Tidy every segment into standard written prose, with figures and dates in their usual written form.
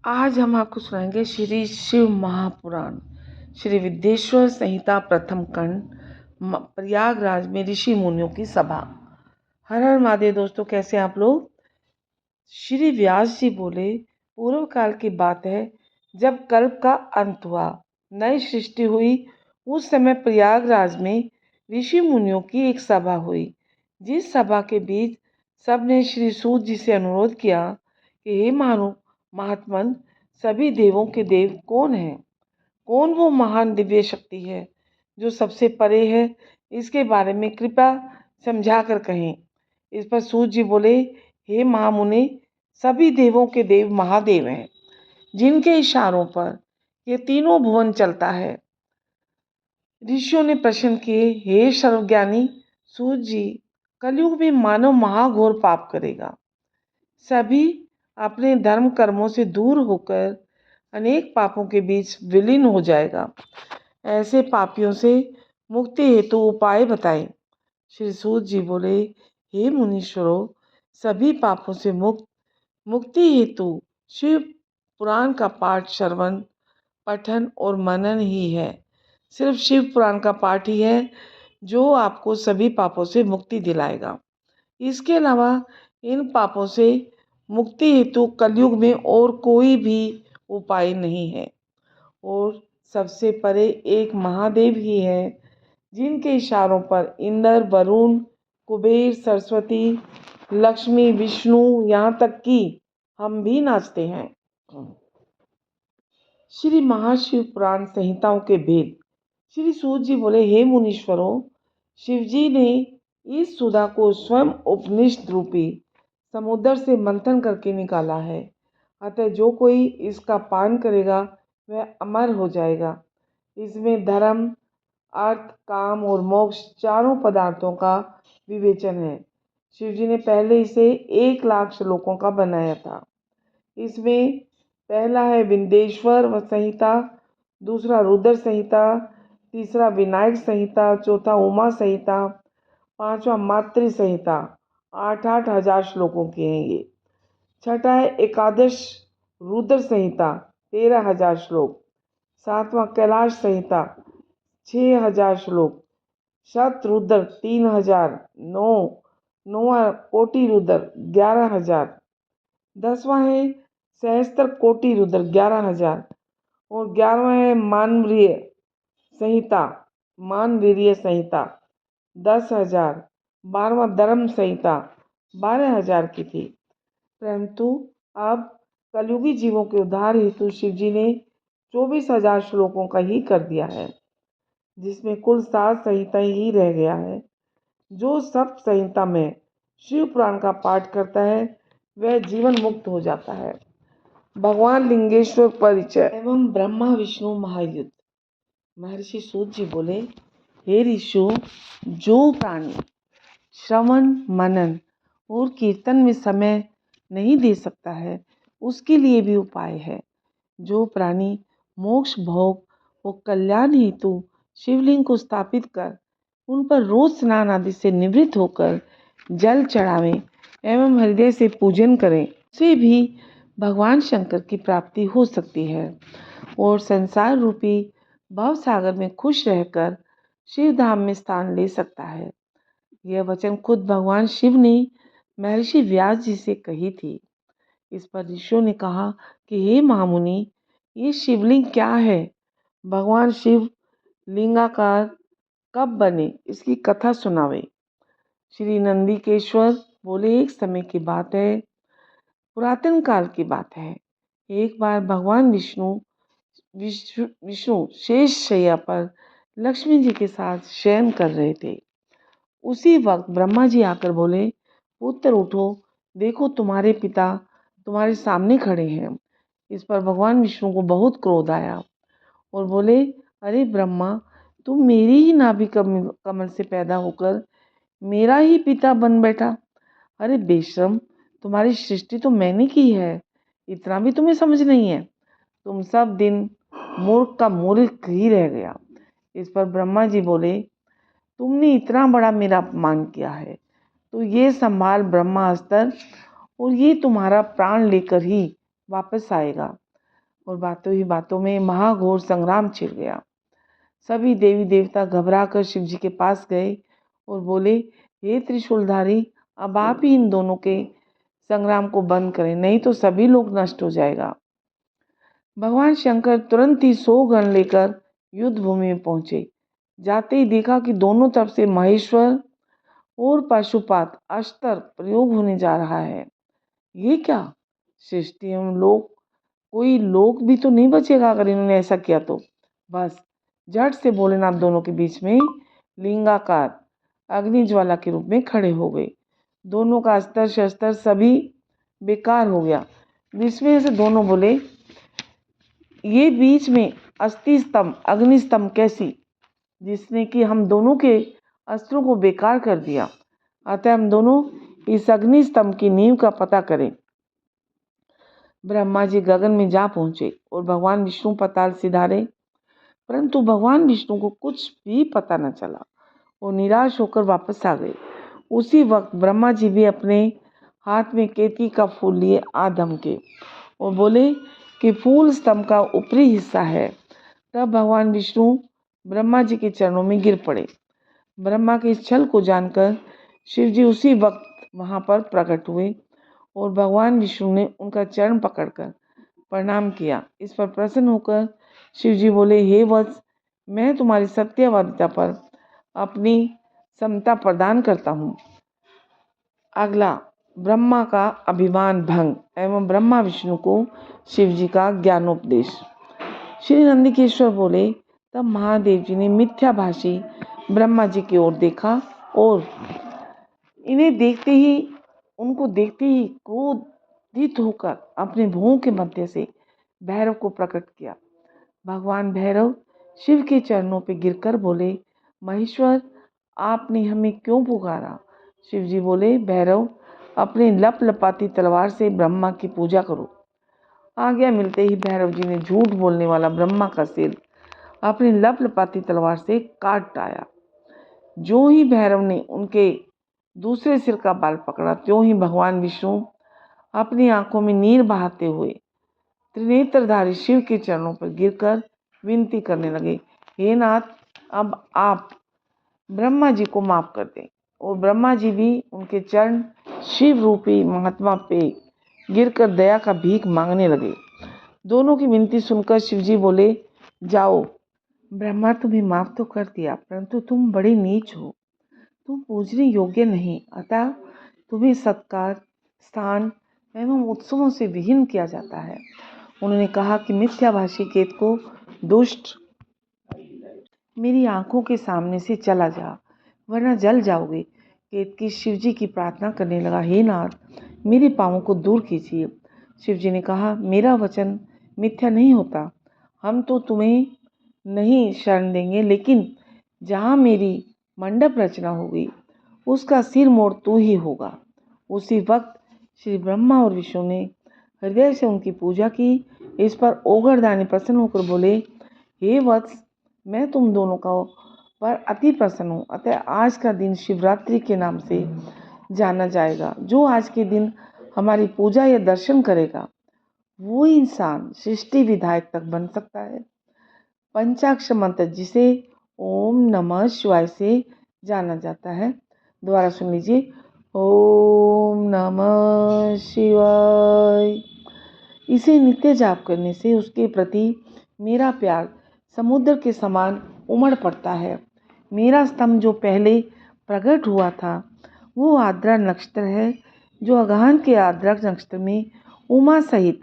आज हम आपको सुनाएंगे श्री शिव महापुराण, श्री विद्येश्वर संहिता प्रथम खंड, प्रयागराज में ऋषि मुनियों की सभा। हर हर महादेव। दोस्तों, कैसे आप लोग? श्री व्यास जी बोले, पूर्व काल की बात है, जब कल्प का अंत हुआ, नई सृष्टि हुई, उस समय प्रयागराज में ऋषि मुनियों की एक सभा हुई। जिस सभा के बीच सबने श्री सूत जी से अनुरोध किया कि हे महात्मन, सभी देवों के देव कौन है? कौन वो महान दिव्य शक्ति है जो सबसे परे है? इसके बारे में कृपया समझा कर कहें। इस पर सूत जी बोले, हे महामुनि, सभी देवों के देव महादेव हैं, जिनके इशारों पर ये तीनों भुवन चलता है। ऋषियों ने प्रश्न किए, हे सर्वज्ञानी सूत जी, कलयुग में मानव महाघोर पाप करेगा, सभी अपने धर्म कर्मों से दूर होकर अनेक पापों के बीच विलीन हो जाएगा। ऐसे पापियों से मुक्ति हेतु उपाय बताएं। श्री सूत जी बोले, हे मुनीश्वरों, सभी पापों से मुक्ति हेतु शिव पुराण का पाठ, श्रवण, पठन और मनन ही है। सिर्फ शिव पुराण का पाठ ही है जो आपको सभी पापों से मुक्ति दिलाएगा। इसके अलावा इन पापों से मुक्ति हेतु कलयुग में और कोई भी उपाय नहीं है। और सबसे परे एक महादेव ही है, जिनके इशारों पर इंद्र, वरुण, कुबेर, सरस्वती, लक्ष्मी, विष्णु, यहाँ तक कि हम भी नाचते हैं। श्री महाशिव पुराण संहिताओं के भेद। श्री सूत जी बोले, हे मुनीश्वरों, शिवजी ने इस सुधा को स्वयं उपनिषद रूपी समुद्र से मंथन करके निकाला है। अतः जो कोई इसका पान करेगा वह अमर हो जाएगा। इसमें धर्म, अर्थ, काम और मोक्ष चारों पदार्थों का विवेचन है। शिवजी ने पहले इसे 1,00,000 श्लोकों का बनाया था। इसमें पहला है विंध्येश्वर संहिता, दूसरा रुद्र संहिता, तीसरा विनायक संहिता, चौथा उमा संहिता, पांचवा मातृ संहिता। 8,000 हजार श्लोकों की हैं ये। छठा है एकादश रुद्र संहिता, 13,000 श्लोक। सातवां कैलाश संहिता, 6,000 श्लोक। शत रुद्र 3,000। नौवां कोटि रुद्र 11,000। 10वां है सहस्त्र कोटि रुद्र 11,000। और 11वां है मानवीर्य संहिता 10,000। 12वां धर्म संहिता 12,000 की थी। परंतु अब कलयुगी जीवों के उद्धार हेतु शिवजी ने 24,000 श्लोकों का ही कर दिया है, जिसमें कुल 7 संहिताएं ही रह गया है। जो सब संहिता में शिव पुराण का पाठ करता है वह जीवन मुक्त हो जाता है। भगवान लिंगेश्वर परिचय एवं ब्रह्मा विष्णु महायुद्ध। महर्षि सूत जी बोले, हे ऋषियों, जो प्राणी श्रवण, मनन और कीर्तन में समय नहीं दे सकता है, उसके लिए भी उपाय है। जो प्राणी मोक्ष, भोग और कल्याण हेतु शिवलिंग को स्थापित कर उन पर रोज स्नान आदि से निवृत्त होकर जल चढ़ावें एवं हृदय से पूजन करें, उसे भी भगवान शंकर की प्राप्ति हो सकती है और संसार रूपी भव सागर में खुश रहकर शिव धाम में स्थान ले सकता है। यह वचन खुद भगवान शिव ने महर्षि व्यास जी से कही थी। इस पर ऋषियों ने कहा कि हे महामुनि, ये शिवलिंग क्या है? भगवान शिव लिंगाकार कब बने, इसकी कथा सुनावे। श्री नंदिकेश्वर बोले, एक समय की बात है, पुरातन काल की बात है। एक बार भगवान विष्णु शेष शैया पर लक्ष्मी जी के साथ शयन कर रहे थे। उसी वक्त ब्रह्मा जी आकर बोले, पुत्र उठो, देखो तुम्हारे पिता तुम्हारे सामने खड़े हैं। इस पर भगवान विष्णु को बहुत क्रोध आया और बोले, अरे ब्रह्मा, तुम मेरी ही नाभि कमल से पैदा होकर मेरा ही पिता बन बैठा। अरे बेशर्म, तुम्हारी सृष्टि तो मैंने की है, इतना भी तुम्हें समझ नहीं है। तुम सब दिन मूर्ख का मूर्ख ही रह गया। इस पर ब्रह्मा जी बोले, तुमने इतना बड़ा मेरा अपमान किया है तो ये संभाल ब्रह्मास्त्र, और ये तुम्हारा प्राण लेकर ही वापस आएगा। और बातों ही बातों में महाघोर संग्राम छिड़ गया। सभी देवी देवता घबराकर शिव जी के पास गए और बोले, हे त्रिशूलधारी, अब आप ही इन दोनों के संग्राम को बंद करें, नहीं तो सभी लोग नष्ट हो जाएगा। भगवान शंकर तुरंत ही 100 गण लेकर युद्ध भूमि में पहुंचे। जाते ही देखा कि दोनों तरफ से महेश्वर और पाशुपात अस्त्र प्रयोग होने जा रहा है। ये क्या सृष्टि एवं लोक, कोई लोक भी तो नहीं बचेगा अगर इन्होंने ऐसा किया तो। बस झट से भोलेनाथ दोनों के बीच में लिंगाकार अग्निज्वाला के रूप में खड़े हो गए। दोनों का अस्त्र शस्त्र सभी बेकार हो गया। विस्मय से दोनों बोले, ये बीच में अस्थि स्तंभ अग्नि स्तंभ कैसी, जिसने कि हम दोनों के अस्त्रों को बेकार कर दिया। अतः हम दोनों इस अग्नि स्तंभ की नींव का पता करें। ब्रह्मा जी गगन में जा पहुंचे और भगवान विष्णु पाताल सिधारे, परंतु भगवान विष्णु को कुछ भी पता न चला। वो निराश होकर वापस आ गए। उसी वक्त ब्रह्मा जी भी अपने हाथ में केतकी का फूल लिए आ धमके और बोले कि फूल स्तंभ का ऊपरी हिस्सा है। तब भगवान विष्णु ब्रह्मा जी के चरणों में गिर पड़े। ब्रह्मा के इस छल को जानकर शिव जी उसी वक्त वहां पर प्रकट हुए और भगवान विष्णु ने उनका चरण पकड़कर प्रणाम किया। इस पर प्रसन्न होकर शिव जी बोले, हे वत्स, मैं तुम्हारी सत्यवादिता पर अपनी समता प्रदान करता हूँ। अगला, ब्रह्मा का अभिमान भंग एवं ब्रह्मा विष्णु को शिव जी का ज्ञानोपदेश। श्री नंदिकेश्वर बोले, तब महादेव जी ने मिथ्याभाषी ब्रह्मा जी की ओर देखा और उनको देखते ही क्रोधित होकर अपने भुवों के मध्य से भैरव को प्रकट किया। भगवान भैरव शिव के चरणों पर गिरकर बोले, महेश्वर, आपने हमें क्यों पुकारा? शिव जी बोले, भैरव, अपने लपलपाती तलवार से ब्रह्मा की पूजा करो। आज्ञा मिलते ही भैरव जी ने झूठ बोलने वाला ब्रह्मा का सिर अपनी लपलपाती तलवार से काट डाला। जो ही भैरव ने उनके दूसरे सिर का बाल पकड़ा, त्यों ही भगवान विष्णु अपनी आंखों में नीर बहाते हुए त्रिनेत्रधारी शिव के चरणों पर गिरकर विनती करने लगे, हे नाथ, अब आप ब्रह्मा जी को माफ कर दें। और ब्रह्मा जी भी उनके चरण शिव रूपी महात्मा पे गिरकर दया का भीख मांगने लगे। दोनों की विनती सुनकर शिव जी बोले, जाओ, ब्रह्मा तुम्हें माफ तो कर दिया, परंतु तुम बड़े नीच हो, तुम पूजने योग्य नहीं, अतः तुम्हें सत्कार, स्थान एवं उत्सवों से विहीन किया जाता है। उन्होंने कहा कि मिथ्याभाषी केत को, दुष्ट, मेरी आंखों के सामने से चला जा, वरना जल जाओगे। केतकी शिव जी की प्रार्थना करने लगा, हे नाथ, मेरे पापों को दूर कीजिए। शिव जी ने कहा, मेरा वचन मिथ्या नहीं होता, हम तो तुम्हें नहीं शरण देंगे, लेकिन जहाँ मेरी मंडप रचना होगी उसका सिर मोड़ तू ही होगा। उसी वक्त श्री ब्रह्मा और विष्णु ने हृदय से उनकी पूजा की। इस पर ओगरदानी प्रसन्न होकर बोले, हे वत्स, मैं तुम दोनों का पर अति प्रसन्न हूँ, अतः आज का दिन शिवरात्रि के नाम से जाना जाएगा। जो आज के दिन हमारी पूजा या दर्शन करेगा वो इंसान सृष्टि विधायक तक बन सकता है। पंचाक्षर मंत्र जिसे ओम नमः शिवाय से जाना जाता है, दोबारा सुन लीजिए, ओम नमः शिवाय। इसे नित्य जाप करने से उसके प्रति मेरा प्यार समुद्र के समान उमड़ पड़ता है। मेरा स्तंभ जो पहले प्रकट हुआ था वो आर्द्रा नक्षत्र है, जो अगहन के आर्द्रा नक्षत्र में उमा सहित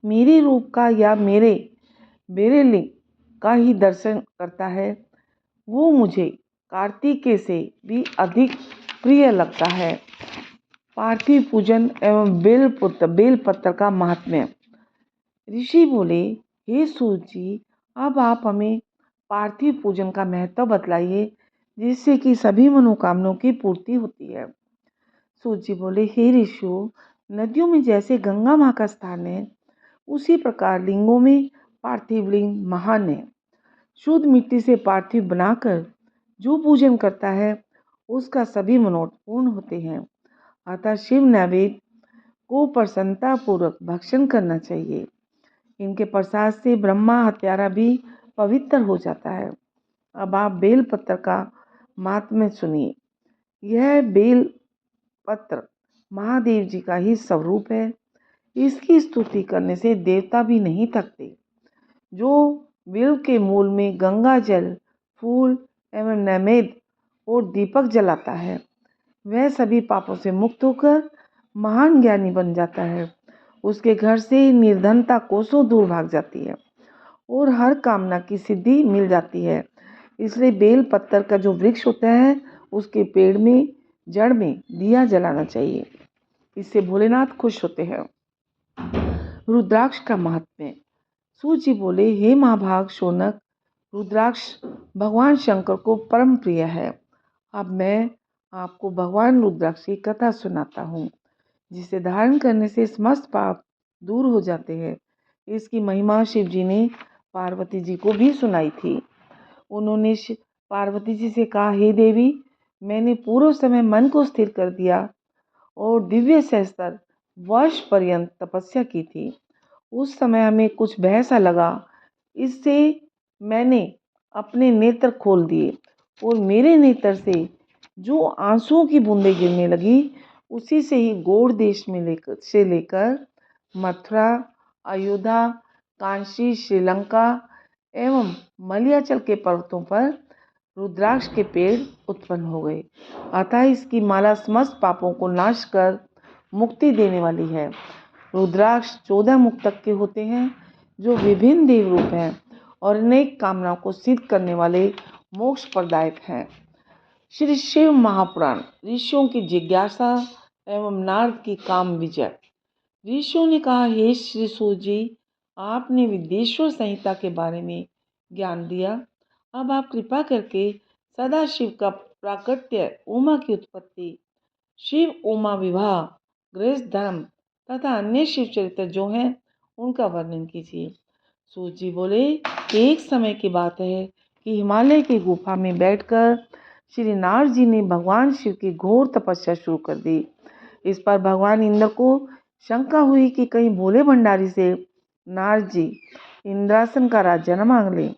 मेरे रूप का या मेरे बेरेलिंग का ही दर्शन करता है, वो मुझे कार्तिकेय से भी अधिक प्रिय लगता है। पार्थिव पूजन एवं बेलपत्र का महात्म्य। ऋषि बोले, हे सूत जी, अब आप हमें पार्थिव पूजन का महत्व बतलाइए, जिससे कि सभी मनोकामनाओं की पूर्ति होती है। सूत जी बोले, हे ऋषियों, नदियों में जैसे गंगा माँ का स्थान है, उसी प्रकार लिंगों में पार्थिव लिंग महान है। शुद्ध मिट्टी से पार्थिव बनाकर जो पूजन करता है उसका सभी मनोरथ पूर्ण होते हैं। अतः शिव नैवेद्य को प्रसन्नता पूर्वक भक्षण करना चाहिए। इनके प्रसाद से ब्रह्मा हत्यारा भी पवित्र हो जाता है। अब आप बेल पत्र का महात्म्य सुनिए। यह बेल पत्र महादेव जी का ही स्वरूप है। इसकी स्तुति करने से देवता भी नहीं थकते। जो बेल के मूल में गंगा जल, फूल एवं नैवेद्य और दीपक जलाता है, वह सभी पापों से मुक्त होकर महान ज्ञानी बन जाता है। उसके घर से निर्धनता कोसों दूर भाग जाती है और हर कामना की सिद्धि मिल जाती है। इसलिए बेल पत्तर का जो वृक्ष होता है, उसके पेड़ में जड़ में दिया जलाना चाहिए। इससे भोलेनाथ खुश होते हैं। रुद्राक्ष का महात्म्य। सूत जी बोले, हे महाभाग शौनक, रुद्राक्ष भगवान शंकर को परम प्रिय है। अब मैं आपको भगवान रुद्राक्ष की कथा सुनाता हूँ, जिसे धारण करने से समस्त पाप दूर हो जाते हैं। इसकी महिमा शिव जी ने पार्वती जी को भी सुनाई थी। उन्होंने पार्वती जी से कहा, हे देवी, मैंने पूर्व समय मन को स्थिर कर दिया और दिव्य सहस्त्र वर्ष पर्यंत तपस्या की थी। उस समय हमें कुछ भय सा लगा। इससे मैंने अपने नेत्र खोल दिए और मेरे नेत्र से जो आंसुओं की बूंदें गिरने लगी, उसी से ही गौड़ देश में लेकर मथुरा, अयोध्या, काशी, श्रीलंका एवं मलयाचल के पर्वतों पर रुद्राक्ष के पेड़ उत्पन्न हो गए। अतः इसकी माला समस्त पापों को नाश कर मुक्ति देने वाली है। रुद्राक्ष 14 मुक्तक के होते हैं, जो विभिन्न देव रूप हैं और अनेक कामनाओं को सिद्ध करने वाले मोक्ष प्रदायक हैं। श्री शिव महापुराण। ऋषियों की जिज्ञासा एवं नारद की काम विजय। ऋषियों ने कहा, हे श्री सूत जी, आपने विदेश्वर संहिता के बारे में ज्ञान दिया। अब आप कृपा करके सदा शिव का प्राकट्य, उमा की उत्पत्ति, शिव उमा विवाह, गृहस्थ धर्म तथा अन्य शिव चरित्र जो हैं, उनका वर्णन कीजिए। सूत जी बोले, एक समय की बात है कि हिमालय की गुफा में बैठकर श्री नारद जी ने भगवान शिव की घोर तपस्या शुरू कर दी। इस पर भगवान इंद्र को शंका हुई कि कहीं भोले भंडारी से नारद जी इंद्रासन का राज्य न मांग लें।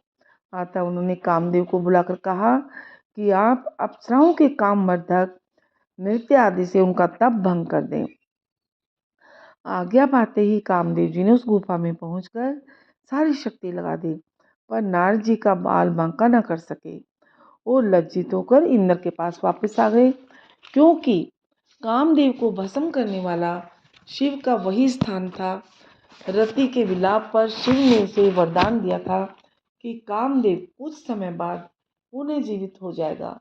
अतः उन्होंने कामदेव को बुलाकर कहा कि आप अप्सराओं के कामवर्धक नृत्य आदि से उनका तप भंग कर दें। आज्ञा पाते ही कामदेव जी ने उस गुफा में पहुंचकर सारी शक्ति लगा दी, पर नारद जी का बाल बांका न कर सके और लज्जित होकर इंद्र के पास वापस आ गए, क्योंकि कामदेव को भस्म करने वाला शिव का वही स्थान था। रति के विलाप पर शिव ने उसे वरदान दिया था कि कामदेव कुछ समय बाद पुनः जीवित हो जाएगा,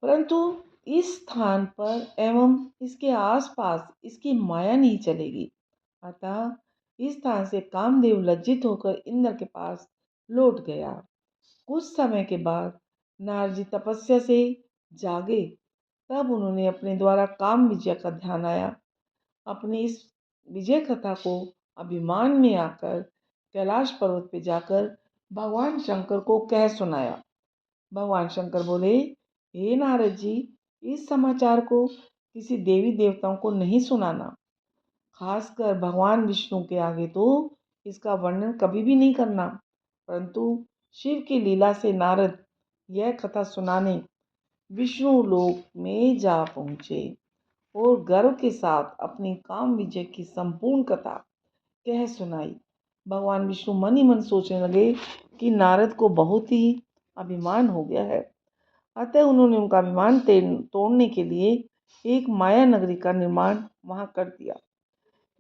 परंतु इस स्थान पर एवं इसके आसपास इसकी माया नहीं चलेगी। अतः इस स्थान से कामदेव लज्जित होकर इंद्र के पास लौट गया। कुछ समय के बाद नारद जी तपस्या से जागे, तब उन्होंने अपने द्वारा काम विजय का ध्यान आया। अपनी इस विजय कथा को अभिमान में आकर कैलाश पर्वत पे जाकर भगवान शंकर को कह सुनाया। भगवान शंकर बोले, हे नारद जी, इस समाचार को किसी देवी देवताओं को नहीं सुनाना, खासकर भगवान विष्णु के आगे तो इसका वर्णन कभी भी नहीं करना। परंतु शिव की लीला से नारद यह कथा सुनाने विष्णु लोक में जा पहुँचे और गर्व के साथ अपनी काम विजय की संपूर्ण कथा कह सुनाई। भगवान विष्णु मन ही मन सोचने लगे कि नारद को बहुत ही अभिमान हो गया है। अतः उन्होंने उनका अभिमान तोड़ने के लिए एक माया नगरी का निर्माण वहां कर दिया।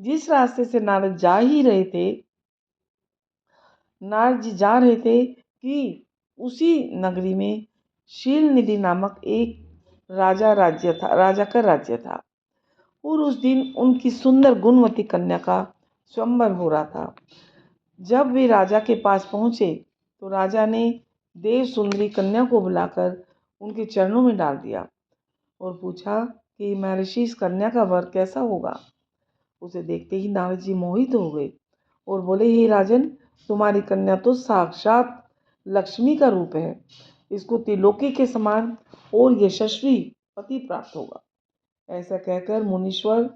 जिस रास्ते से नारद जी जा रहे थे कि उसी नगरी में शील निधि नामक एक राजा का राज्य था और उस दिन उनकी सुंदर गुणवती कन्या का स्वयंवर हो रहा था। जब वे राजा के पास पहुंचे तो राजा ने देव सुंदरी कन्या को बुलाकर उनके चरणों में डाल दिया और पूछा कि महर्षि, इस कन्या का वर कैसा होगा। उसे देखते ही नारद जी मोहित हो गए और बोले, हे राजन, तुम्हारी कन्या तो साक्षात लक्ष्मी का रूप है। इसको त्रिलोकी के समान और यशस्वी पति प्राप्त होगा। ऐसा कहकर मुनीश्वर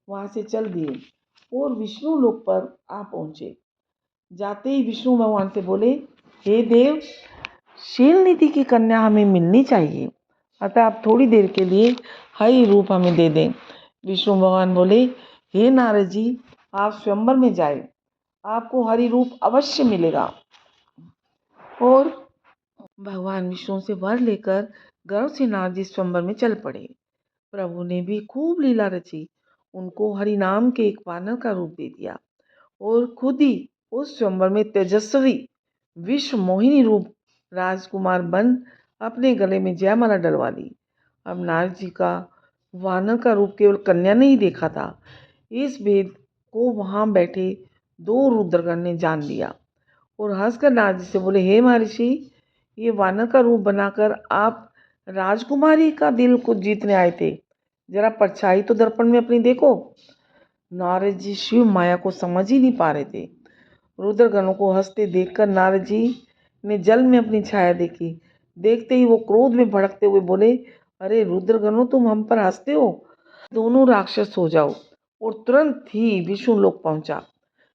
वहां से चल दिए और विष्णु लोक पर आ पहुंचे। जाते ही विष्णु भगवान से बोले, हे देव, शीलनिधि की कन्या हमें मिलनी चाहिए, अतः आप थोड़ी देर के लिए हरि रूप हमें दे दें। विष्णु भगवान बोले, हे नारद जी, आप स्वयंवर में जाए, आपको हरि रूप अवश्य मिलेगा। और भगवान विष्णु से वर लेकर गर्व से नारद जी स्वयंवर में चल पड़े। प्रभु ने भी खूब लीला रची, उनको हरि नाम के एक वानर का रूप दे दिया और खुद ही उस स्वयंवर में तेजस्वी विश्व मोहिनी रूप राजकुमार बन अपने गले में जयमाला डलवा ली। अब नारद जी का वानर का रूप केवल कन्या ने ही देखा था। इस भेद को वहां बैठे दो रुद्रगण ने जान लिया और हंसकर नारद जी से बोले, हे महर्षि, ये वानर का रूप बनाकर आप राजकुमारी का दिल को जीतने आए थे, जरा परछाई तो दर्पण में अपनी देखो। नारद जी शिव माया को समझ ही नहीं पा रहे थे। रुद्रगणों को हंसते देखकर नारद जी ने जल में अपनी छाया देखी। देखते ही वो क्रोध में भड़कते हुए बोले, अरे रुद्रगणों, तुम हम पर हंसते हो, दोनों राक्षस हो जाओ। और तुरंत ही विष्णु लोक पहुंचा।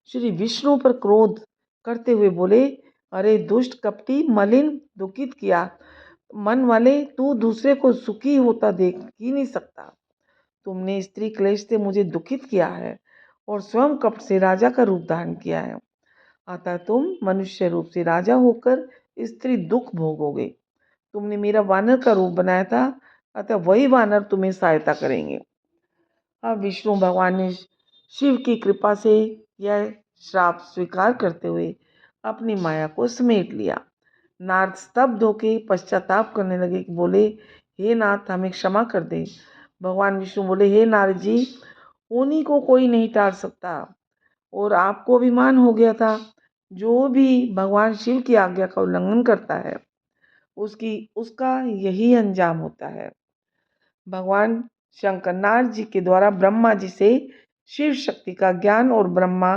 श्री विष्णु पर क्रोध करते हुए बोले, अरे दुष्ट, कपटी, मलिन, दुखित किया मन वाले, तू दूसरे को सुखी होता देख ही नहीं सकता। तुमने स्त्री क्लेश से मुझे दुखित किया है और स्वयं कपट से राजा का रूप धारण किया है, अतः तुम मनुष्य रूप से राजा होकर स्त्री दुख भोगोगे। तुमने मेरा वानर का रूप बनाया था, अतः वही वानर तुम्हें सहायता करेंगे। अब विष्णु भगवान ने शिव की कृपा से यह श्राप स्वीकार करते हुए अपनी माया को समेट लिया। नारद स्तब्ध होकर पश्चाताप करने लगे कि बोले, हे नाथ, हमें क्षमा कर दे। भगवान विष्णु बोले, हे नारद जी, उन्हीं को कोई नहीं टाल सकता और आपको अभिमान हो गया था। जो भी भगवान शिव की आज्ञा का उल्लंघन करता है उसका यही अंजाम होता है। भगवान शंकर नारद जी के द्वारा ब्रह्मा जी से शिव शक्ति का ज्ञान और ब्रह्मा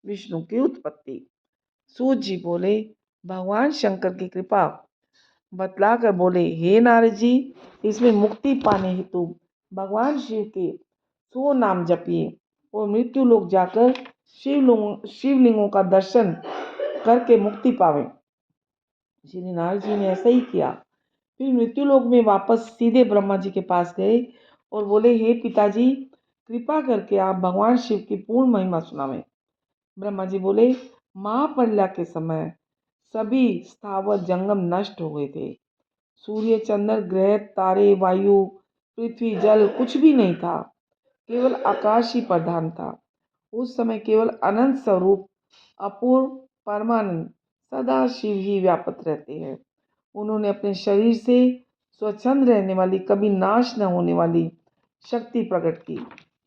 विष्णु की उत्पत्ति। सूत जी बोले, भगवान शंकर की कृपा बतलाकर बोले, हे नारद जी, इसमें मुक्ति पाने हेतु भगवान शिव के 100 नाम जपिए और मृत्यु लोक जाकर शिवलिंगों का दर्शन करके मुक्ति पावे। श्री नारद जी ने ऐसा ही किया। फिर मृत्यु लोक में वापस सीधे ब्रह्मा जी के पास गए और बोले, हे पिताजी, कृपा करके आप भगवान शिव की पूर्ण महिमा सुनावें। ब्रह्मा जी बोले, महाप्रलय के समय सभी स्थावर जंगम नष्ट हो गए थे। सूर्य, चंद्र, ग्रह, तारे, वायु, पृथ्वी, जल कुछ भी नहीं था, केवल आकाश ही प्रधान था। उस समय केवल अनंत स्वरूप अपूर्व परमानंद सदा शिव ही व्यापक रहते हैं। उन्होंने अपने शरीर से स्वच्छंद रहने वाली, कभी नाश न होने वाली शक्ति प्रकट की।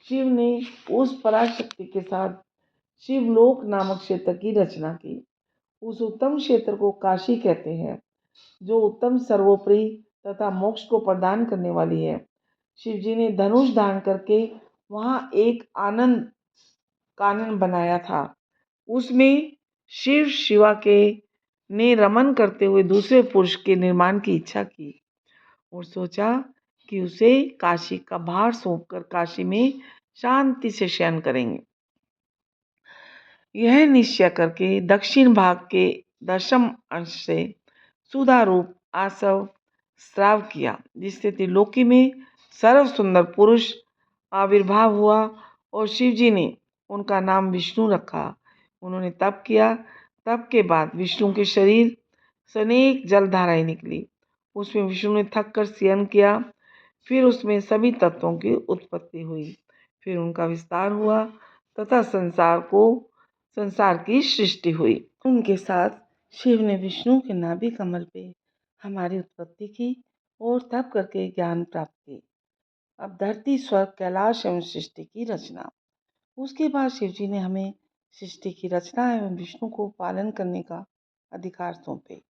शिव ने उस पराशक्ति के साथ शिवलोक नामक क्षेत्र की रचना की। उस उत्तम क्षेत्र को काशी कहते हैं, जो उत्तम, सर्वोपरि तथा मोक्ष को प्रदान करने वाली है। शिव जी ने धनुष धारण करके वहां एक आनंद कानन बनाया था। उसमें शिव शिवा के ने रमन करते हुए दूसरे पुरुष के निर्माण की इच्छा की और सोचा कि उसे काशी का भार सौंपकर काशी में शांति से शयन करेंगे। यह निश्चय करके दक्षिण भाग के दशम अंश से सुधा रूप आसव स्राव किया, जिससे त्रिलोकी में सर्व सुंदर पुरुष आविर्भाव हुआ और शिवजी ने उनका नाम विष्णु रखा। उन्होंने तप किया। तप के बाद विष्णु के शरीर से अनेक जलधाराएं निकली। उसमें विष्णु ने थक कर शयन किया। फिर उसमें सभी तत्वों की उत्पत्ति हुई। फिर उनका विस्तार हुआ तथा संसार की सृष्टि हुई। उनके साथ शिव ने विष्णु के नाभि कमल पे हमारी उत्पत्ति की और तप करके ज्ञान प्राप्त की। अब धरती, स्वर्ग, कैलाश एवं सृष्टि की रचना। उसके बाद शिव जी ने हमें सृष्टि की रचना एवं विष्णु को पालन करने का अधिकार सौंपे।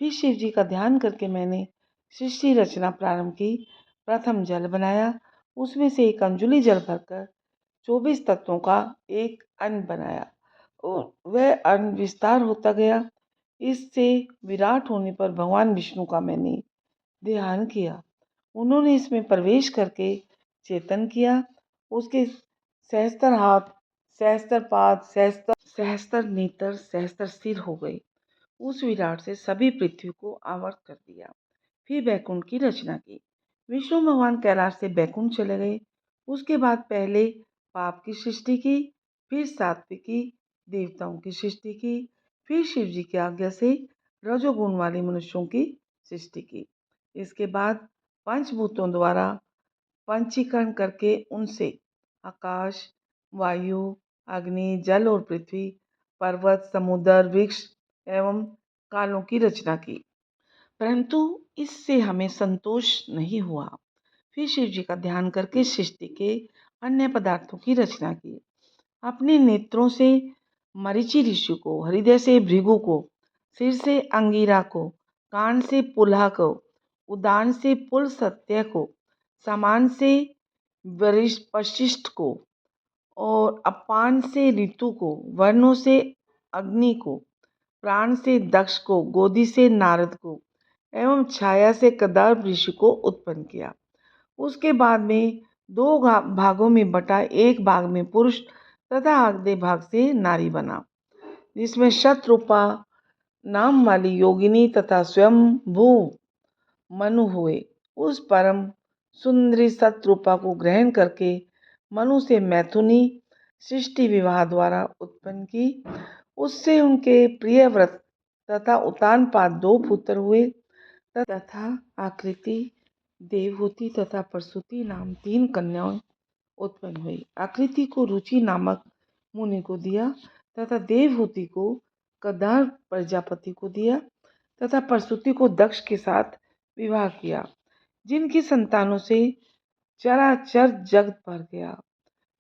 फिर शिव जी का ध्यान करके मैंने सृष्टि रचना प्रारंभ की। प्रथम जल बनाया, उसमें से एक अंजुलि जल भरकर 24 तत्वों का एक अन्न बनाया और वह अन्न विस्तार होता गया। इससे विराट होने पर भगवान विष्णु का मैंने ध्यान किया। उन्होंने इसमें प्रवेश करके चेतन किया। उसके सहस्त्र हाथ, सहस्त्र पाद, सहस्त्र नेत्र सहस्त्र सिर हो गए। उस विराट से सभी पृथ्वी को आवृत कर दिया। फिर बैकुंठ की रचना की। विष्णु भगवान कैलाश से बैकुंठ चले गए। उसके बाद पहले पाप की सृष्टि की, फिर सात्विकी देवताओं की सृष्टि की, फिर शिव जी की आज्ञा से रजोगुण वाले मनुष्यों की सृष्टि की। इसके बाद पंचभूतों द्वारा पंचीकरण करके उनसे आकाश, वायु, अग्नि, जल और पृथ्वी, पर्वत, समुद्र, वृक्ष एवं कालों की रचना की। परंतु इससे हमें संतोष नहीं हुआ। फिर शिव जी का ध्यान करके सृष्टि के अन्य पदार्थों की रचना की। अपने नेत्रों से मरीचि ऋषि को, हृदय से भृगु को, सिर से अंगिरा को, कान से पुलह को, उदान से पुल सत्य को, समान से वशिष्ठ को और अपान से ऋतु को, वर्णों से अग्नि को, प्राण से दक्ष को, गोदी से नारद को एवं छाया से कदर्भ ऋषि को उत्पन्न किया। उसके बाद में दो भागों में बटा एक भाग में पुरुष तथा आधे भाग से नारी बना, जिसमें शतरूपा नाम वाली योगिनी तथा स्वयं भू मनु हुए। उस परम सुंदरी शतरूपा को ग्रहण करके मनु से मैथुनी सृष्टि विवाह द्वारा उत्पन्न की। उससे उनके प्रिय व्रत तथा उतानपाद दो पुत्र हुए तथा आकृति, देवहूति तथा प्रसूति नाम तीन कन्याएं उत्पन्न हुई। आकृति को रुचि नामक मुनि को दिया तथा देवहूति को कदर्भ प्रजापति को दिया तथा प्रसूति को दक्ष के साथ विवाह किया, जिनकी संतानों से चराचर जगत भर गया।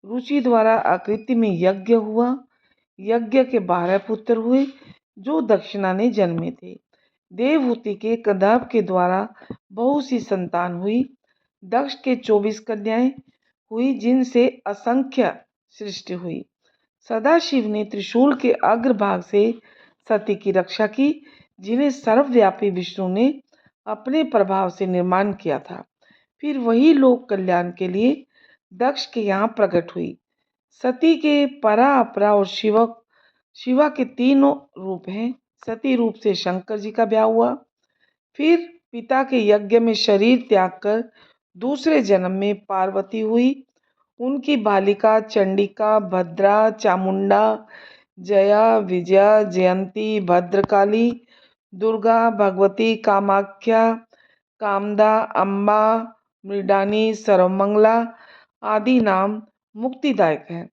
रुचि द्वारा आकृति में यज्ञ हुआ। यज्ञ के 12 पुत्र हुए जो दक्षिणा ने जन्मे थे। देवहूति के कदर्भ के द्वारा बहुत सी संतान हुई। दक्ष के 24 कन्याएं हुई, जिनसे असंख्य सृष्टि हुई। सदाशिव ने त्रिशूल के अग्रभाग से सती की रक्षा की, जिन्हें सर्वव्यापी विष्णु ने अपने प्रभाव से निर्माण किया था। फिर वही लोक कल्याण के लिए दक्ष के यहाँ प्रकट हुई। सती के परा, अपरा और शिवा के तीनों रूप हैं। सती रूप से शंकर जी का ब्याह हुआ। फिर पिता के यज्ञ में शरीर त्याग कर दूसरे जन्म में पार्वती हुई। उनकी बालिका चंडिका, भद्रा, चामुंडा, जया, विजया, जयंती, भद्रकाली, दुर्गा, भगवती, कामाख्या, कामदा, अम्बा, मृडानी, सर्वमंगला आदि नाम मुक्तिदायक है।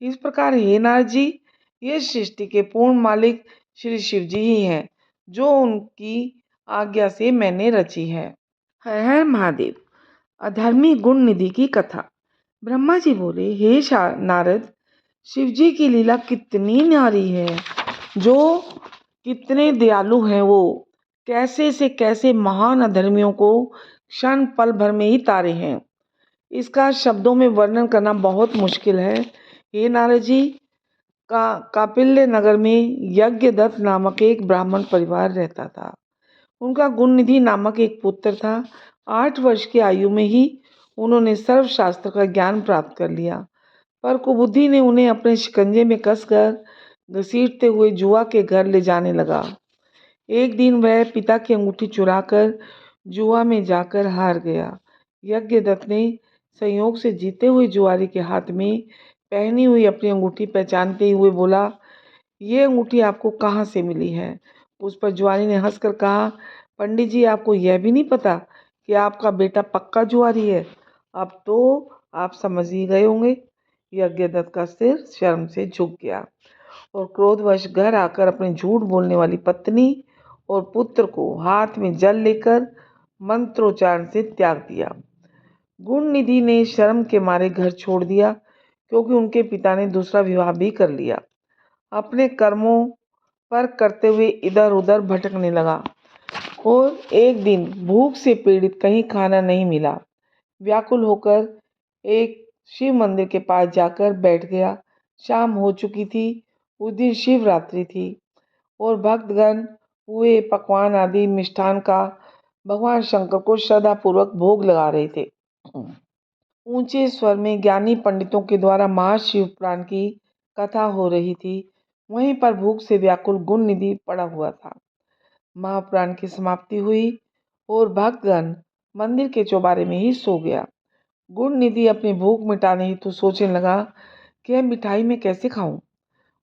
इस प्रकार हे नारद जी, ये सृष्टि के पूर्ण मालिक श्री शिव जी ही हैं, जो उनकी आज्ञा से मैंने रची है। हर हर महादेव। अधर्मी गुण निधि की कथा। ब्रह्मा जी बोले, हे नारद, शिव जी की लीला कितनी न्यारी है, जो कितने दयालु हैं। वो कैसे से कैसे महान अधर्मियों को क्षण पल भर में ही तारे हैं। इसका शब्दों में वर्णन करना बहुत मुश्किल है। हे नारद जी, कापिल्य नगर में यज्ञदत्त नामक एक ब्राह्मण परिवार रहता था। उनका गुणनिधि नामक एक पुत्र था। 8 वर्ष की आयु में ही उन्होंने सर्वशास्त्र का ज्ञान प्राप्त कर लिया, पर कुबुद्धि ने उन्हें अपने शिकंजे में कसकर घसीटते हुए जुआ के घर ले जाने लगा। एक दिन वह पिता की अंगूठी चुराकर जुआ में जाकर हार गया। यज्ञदत्त ने संयोग से जीते हुए जुआरी के हाथ में पहनी हुई अपनी अंगूठी पहचानते हुए बोला, ये अंगूठी आपको कहाँ से मिली है? उस पर जुआरी ने हंसकर कहा, पंडित जी, आपको यह भी नहीं पता कि आपका बेटा पक्का जुआरी है? अब तो आप समझ ही गए होंगे। यज्ञदत्त का सिर शर्म से झुक गया और क्रोधवश घर आकर अपने झूठ बोलने वाली पत्नी और पुत्र को हाथ में जल लेकर मंत्रोच्चारण से त्याग दिया। गुणनिधि ने शर्म के मारे घर छोड़ दिया, क्योंकि उनके पिता ने दूसरा विवाह भी कर लिया। अपने कर्मों पर करते हुए इधर उधर भटकने लगा और एक दिन भूख से पीड़ित कहीं खाना नहीं मिला। व्याकुल होकर एक शिव मंदिर के पास जाकर बैठ गया। शाम हो चुकी थी। उस दिन शिवरात्रि थी और भक्तगण हुए पकवान आदि मिष्ठान का भगवान शंकर को श्रद्धापूर्वक भोग लगा रहे थे। ऊंचे स्वर में ज्ञानी पंडितों के द्वारा महाशिव पुराण की कथा हो रही थी। वहीं पर भूख से व्याकुल गुण निधि पड़ा हुआ था। महापुराण की समाप्ति हुई और भक्तगण मंदिर के चौबारे में ही सो गया। गुण निधि अपनी भूख मिटाने हेतु सोचने लगा कि यह मिठाई मैं कैसे खाऊं।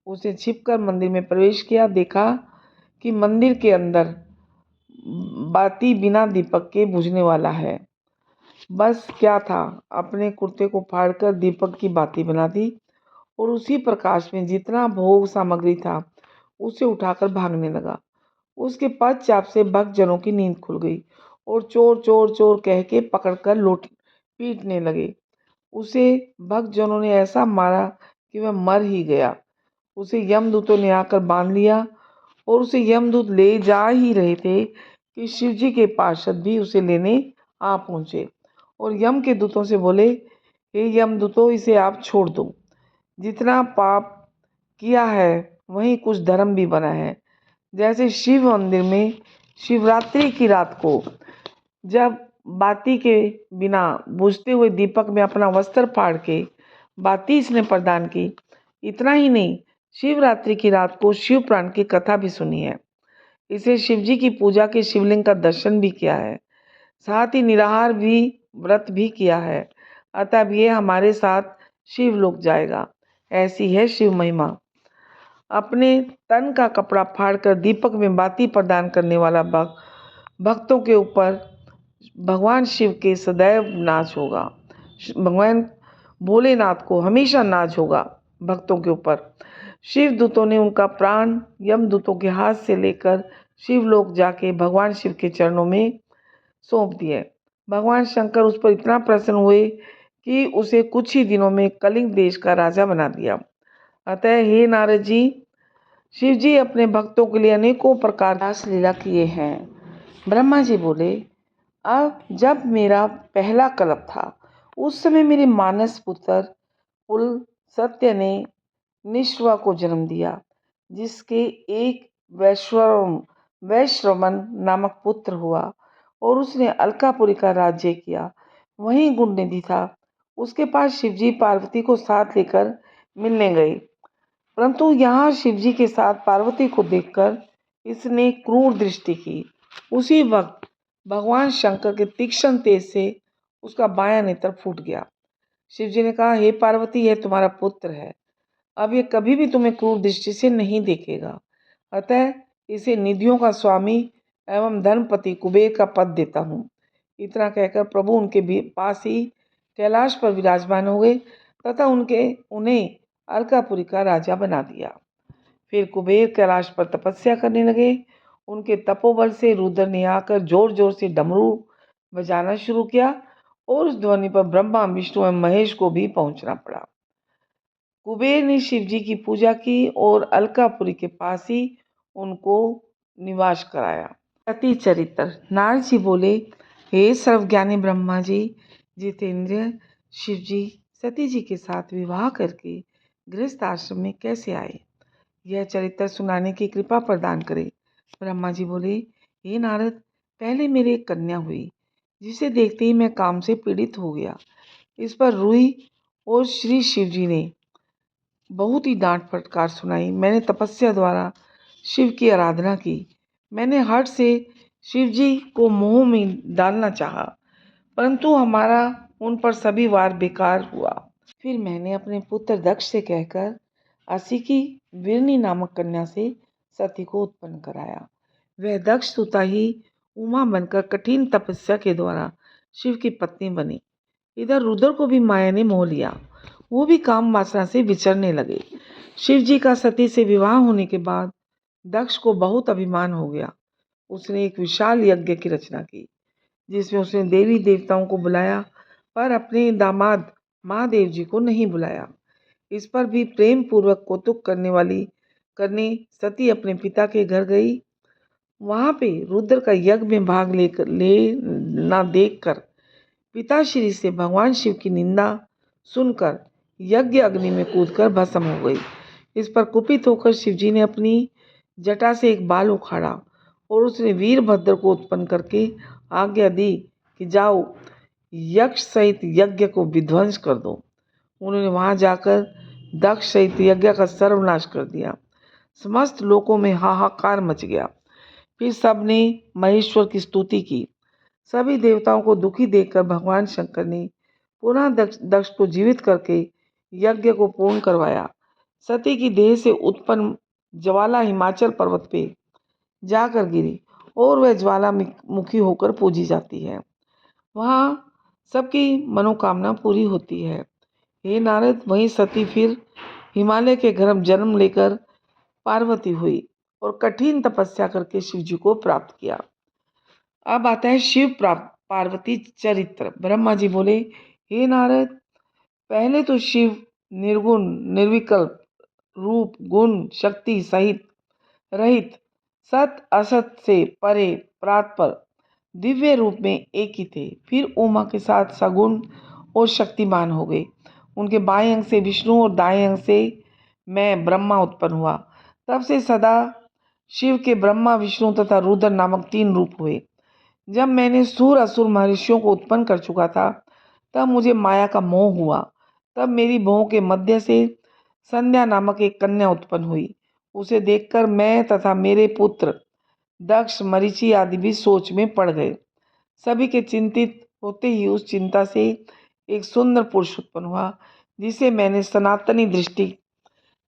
उसने छिपकर मंदिर में प्रवेश किया। देखा कि मंदिर के अंदर बाती बिना दीपक के बुझने वाला है। बस क्या था, अपने कुर्ते को फाड़कर दीपक की बाती बना दी और उसी प्रकाश में जितना भोग सामग्री था उसे उठाकर भागने लगा। उसके पश्चात से भक्तजनों की नींद खुल गई और चोर चोर चोर कह के पकड़कर लूट पीटने लगे। उसे भक्तजनों ने ऐसा मारा कि वह मर ही गया। उसे यमदूतों ने आकर बांध लिया और उसे यमदूत ले जा ही रहे थे कि शिवजी के पार्षद भी उसे लेने आ पहुंचे और यम के दूतों से बोले, हे यमदूतों, इसे आप छोड़ दो। जितना पाप किया है वहीं कुछ धर्म भी बना है। जैसे शिव मंदिर में शिवरात्रि की रात को जब बाती के बिना बुझते हुए दीपक में अपना वस्त्र फाड़ के बाती इसने प्रदान की। इतना ही नहीं, शिवरात्रि की रात को शिव पुराण की कथा भी सुनी है। इसे शिवजी की पूजा के शिवलिंग का दर्शन भी किया है, साथ ही निराहार भी व्रत भी किया है। अतः ये हमारे साथ शिवलोक जाएगा। ऐसी है शिव महिमा। अपने तन का कपड़ा फाड़कर दीपक में बाती प्रदान करने वाला भक्तों के ऊपर भगवान शिव के सदैव नाच होगा। भगवान भोलेनाथ को हमेशा नाच होगा भक्तों के ऊपर। शिव दूतों ने उनका प्राण यमदूतों के हाथ से लेकर शिवलोक जाके भगवान शिव के चरणों में सौंप दिए। भगवान शंकर उस पर इतना प्रसन्न हुए कि उसे कुछ ही दिनों में कलिंग देश का राजा बना दिया। अतः हे नारद जी, शिव जी अपने भक्तों के लिए अनेकों प्रकार रास लीला किए हैं। ब्रह्मा जी बोले, अब जब मेरा पहला कल्प था उस समय मेरे मानस पुत्र पुल सत्य ने निश्वा को जन्म दिया, जिसके एक वैश्रवण नामक पुत्र हुआ और उसने अलकापुरी का राज्य किया। वहीं गुणनिधि था। उसके पास शिवजी पार्वती को साथ लेकर मिलने गए, परंतु यहाँ शिवजी के साथ पार्वती को देखकर इसने क्रूर दृष्टि की। उसी वक्त भगवान शंकर के तीक्ष्ण तेज से उसका बायां नेत्र फूट गया। शिवजी ने कहा, हे पार्वती, यह तुम्हारा पुत्र है। अब ये कभी भी तुम्हें क्रूर दृष्टि से नहीं देखेगा। अतः इसे निधियों का स्वामी एवं धर्मपति कुबेर का पद देता हूँ। इतना कहकर प्रभु उनके पास ही कैलाश पर विराजमान हो गए तथा उन्हें अलकापुरी का राजा बना दिया। फिर कुबेर कैलाश पर तपस्या करने लगे। उनके तपोबल से रुद्र ने आकर जोर जोर से डमरू बजाना शुरू किया और उस ध्वनि पर ब्रह्मा, विष्णु एवं महेश को भी पहुंचना पड़ा। कुबेर ने शिव जी की पूजा की और अलकापुरी के पास ही उनको निवास कराया। सती चरित्र। नारद जी बोले, हे सर्वज्ञानी ब्रह्मा जी, जितेंद्र, शिव जी सती जी के साथ विवाह करके गृहस्थ आश्रम में कैसे आए, यह चरित्र सुनाने की कृपा प्रदान करें। ब्रह्मा जी बोले, हे नारद, पहले मेरी एक कन्या हुई जिसे देखते ही मैं काम से पीड़ित हो गया। इस पर रूही और श्री शिव जी ने बहुत ही डांट फटकार सुनाई। मैंने तपस्या द्वारा शिव की आराधना की। मैंने हठ से शिव जी को मोह में डालना चाहा, परंतु हमारा उन पर सभी वार बेकार हुआ। फिर मैंने अपने पुत्र दक्ष से कहकर असी की वीरनी नामक कन्या से सती को उत्पन्न कराया। वह दक्ष सुता ही उमा बनकर कठिन तपस्या के द्वारा शिव की पत्नी बनी। इधर रुद्र को भी माया ने मोह लिया। वो भी काम वासना से विचरने लगे। शिव जी का सती से विवाह होने के बाद दक्ष को बहुत अभिमान हो गया। उसने एक विशाल यज्ञ की रचना की, जिसमें उसने देवी देवताओं को बुलाया, पर अपने दामाद महादेव जी को नहीं बुलाया। इस पर भी प्रेम पूर्वक कौतुक करने सती अपने पिता के घर गई। वहां पे रुद्र का यज्ञ में भाग लेना देखकर पिताश्री से भगवान शिव की निंदा सुनकर यज्ञ अग्नि में कूदकर भस्म हो गई। इस पर कुपित होकर शिवजी ने अपनी जटा से एक बाल उखाड़ा और उसने वीरभद्र को उत्पन्न करके आज्ञा दी कि जाओ यक्ष सहित यज्ञ को विध्वंस कर दो। उन्होंने वहां जाकर दक्ष सहित यज्ञ का सर्वनाश कर दिया। समस्त लोकों में हाहाकार मच गया। फिर सबने महेश्वर की स्तुति की। सभी देवताओं को दुखी देखकर भगवान शंकर ने पुनः दक्ष को जीवित करके यज्ञ को पूर्ण करवाया। सती की देह से उत्पन्न ज्वाला हिमाचल पर्वत पे जाकर गिरी और वह ज्वालामुखी होकर पूजी जाती है। वहाँ सबकी मनोकामना पूरी होती है। हे नारद, वहीं सती फिर हिमालय के गर्भ जन्म लेकर पार्वती हुई और कठिन तपस्या करके शिव जी को प्राप्त किया। अब आता है शिव पार्वती चरित्र। ब्रह्मा जी बोले, हे नारद, पहले तो शिव निर्गुण निर्विकल्प रूप गुण शक्ति सहित रहित सत असत से परे प्रातपर दिव्य रूप में एक ही थे। फिर उमा के साथ सगुण और शक्तिमान हो गए। उनके बाएं अंग से विष्णु और दाएं अंग से मैं ब्रह्मा उत्पन्न हुआ। तब से सदा शिव के ब्रह्मा विष्णु तथा रुद्र नामक 3 रूप हुए। जब मैंने सूर असुर महर्षियों को उत्पन्न कर चुका था, तब मुझे माया का मोह हुआ। तब मेरी भौं के मध्य से संध्या नामक एक कन्या उत्पन्न हुई। उसे देखकर मैं तथा मेरे पुत्र दक्ष मरीचि आदि भी सोच में पड़ गए। सभी के चिंतित होते ही उस चिंता से एक सुंदर पुरुष उत्पन्न हुआ, जिसे मैंने सनातनी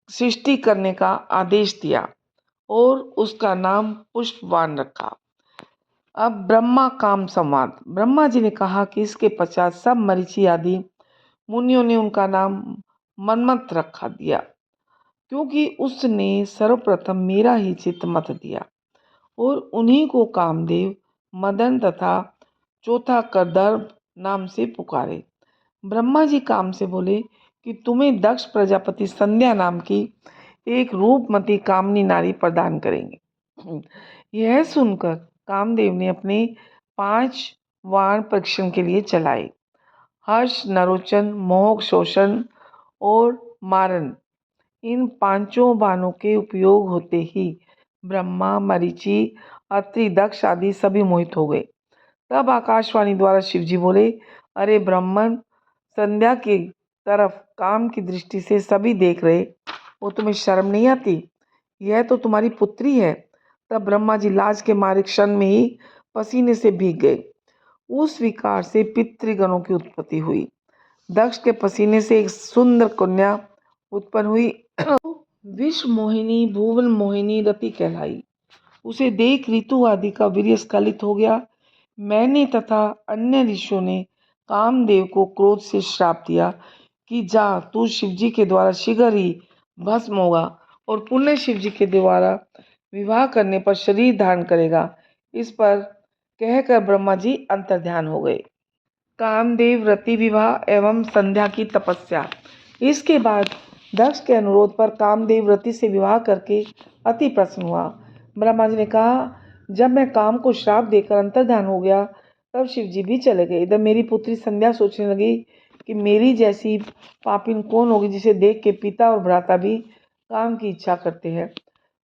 सृष्टि करने का आदेश दिया और उसका नाम पुष्पवान रखा। अब ब्रह्मा काम संवाद। ब्रह्मा जी ने कहा कि इसके पश्चात सब मरीचि आदि मुनियों ने उनका नाम मन्मथ रखा दिया, क्योंकि उसने सर्वप्रथम मेरा ही चित्त मत दिया और उन्हीं को कामदेव, मदन तथा चौथा करदर्भ नाम से पुकारे। ब्रह्मा जी काम से बोले कि तुम्हें दक्ष प्रजापति संध्या नाम की एक रूपमती कामनी नारी प्रदान करेंगे। यह सुनकर कामदेव ने अपने 5 वाण परीक्षण के लिए चलाए। हर्ष, नरोचन, मोह, शोषण और मारन, इन 5 बाणों के उपयोग होते ही ब्रह्मा, मरीचि, अत्रि, दक्ष आदि सभी मोहित हो गए। तब आकाशवाणी द्वारा शिवजी बोले, अरे ब्राह्मण, संध्या की तरफ काम की दृष्टि से सभी देख रहे, वो तुम्हें शर्म नहीं आती? यह तो तुम्हारी पुत्री है। तब ब्रह्मा जी लाज के मारे क्षण में ही पसीने से भीग गए। उस विकार से पितृगणों की उत्पत्ति हुई। दक्ष के पसीने से एक सुंदर कन्या उत्पन्न हुई। विश्व मोहिनी, भुवन मोहिनी रति कहलाई। उसे देख ऋतु आदि का वीर्य स्खलित हो गया। मैंने तथा अन्य ऋषियों ने कामदेव को क्रोध से श्राप दिया कि जा, तू शिवजी के द्वारा शीघ्र ही भस्म होगा और पुण्य शिवजी के द्वारा विवाह करने पर शरीर धारण करेगा। इस पर कहकर ब्रह्मा जी अंतर्ध्यान हो गए। कामदेव रति विवाह एवं संध्या की तपस्या। इसके बाद दक्ष के अनुरोध पर कामदेव रति से विवाह करके अति प्रसन्न हुआ। ब्रह्मा जी ने कहा, जब मैं काम को श्राप देकर अंतर्ध्यान हो गया, तब शिव जी भी चले गए। इधर मेरी पुत्री संध्या सोचने लगी कि मेरी जैसी पापिन कौन होगी जिसे देख के पिता और भ्राता भी काम की इच्छा करते हैं।